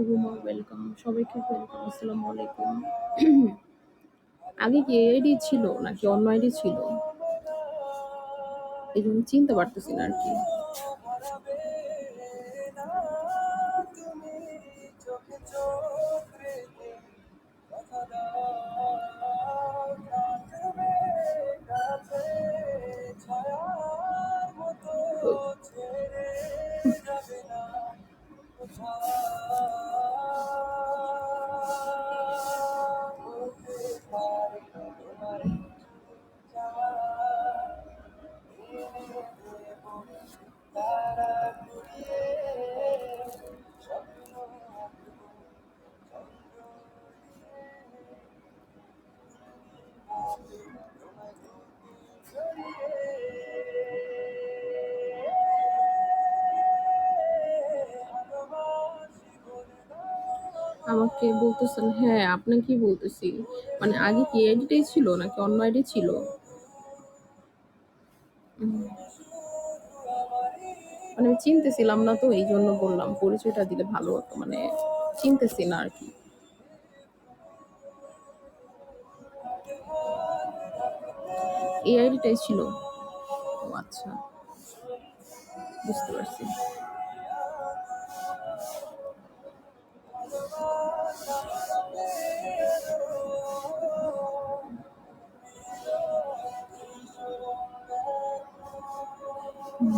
Ruma welcome, সবাইকে welcome. আসসালামু আলাইকুম। আগে কি আইডি ছিল নাকি অন্য আইডি ছিল, এই জন্য চিনতে পারতেছি না আর কি। আমাকে বলতেছেন, হ্যাঁ আপনাকে কি বলতেছি, মানে আগে কি আইডিটাই ছিল নাকি অন্য আইডি ছিল? মানে আমি চিনতেছিলাম না, তো এই জন্য বললাম পরিচয়টা দিলে ভালো হতো, মানে চিনতেছি না আর কি। এই আইডিটাই ছিল। ও আচ্ছা, বুঝতে পারছি।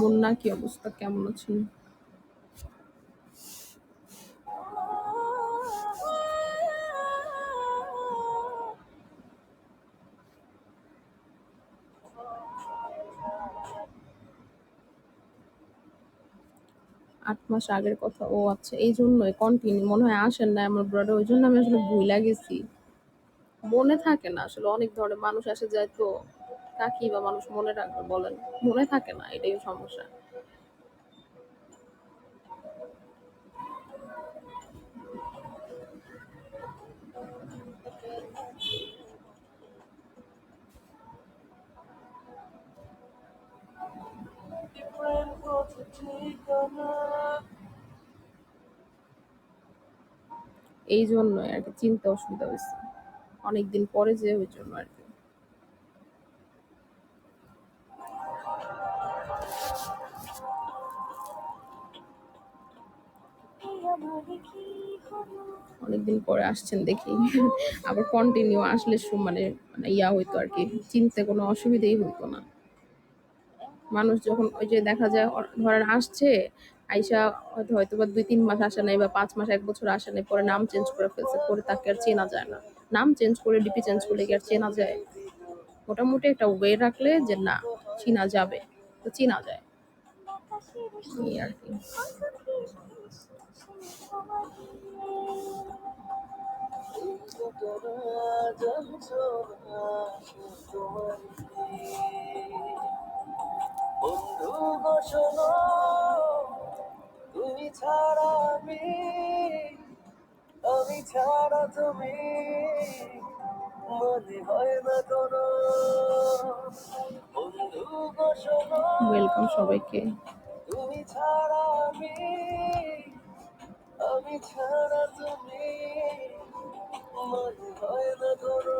বন্যা, কি অবস্থা, কেমন আছেন? আট মাস আগের কথা, ও আচ্ছা, এই জন্যই কন্টিনিউ মনে হয় আসেন না আমার ব্রাদার, ওই জন্য আমি আসলে ভুলে গেছি। মনে থাকে না আসলে, অনেক ধরনের মানুষ আসে যায় তো, কাকি বা মানুষ মনে রাখবে বলেন, মনে থাকে না, এটাই সমস্যা। এই জন্যই আর কি চিনতে অসুবিধা হয়েছে, অনেকদিন পরে যে, ওই জন্য আর কি। অনেকদিন পরে আসছেন দেখি। আবার কন্টিনিউ আসলে মানে মানে ইয়া হইতো আর কি, চিনতে কোনো অসুবিধাই হইতো না। মানুষ যখন ওই যে দেখা যায় ধরেন আসছে, আইসা হয়তো বা 2-3 মাস আসে নাই, বা 5 মাস 1 বছর আসে নাই, পরে নাম চেঞ্জ করে ফেলছে, পরে তাকে আর চেনা যায় না। নাম চেঞ্জ করে ডিপি চেঞ্জ করলে কি আর চেনা যায়? মোটামুটি একটা ওয়ে রাখলে যে না, চিনা যাবে, তো চিনা যায়, এই আর কি। বন্ধু গো শোনো, তুমি ছাড়া আমি ছাড়া তুমি, মনে হয় না কোনো। বন্ধু গো শোনো, ওয়েলকাম সবাইকে। তুমি ছাড়া আমি ছাড়া তুমি, মনে হয় না কোনো।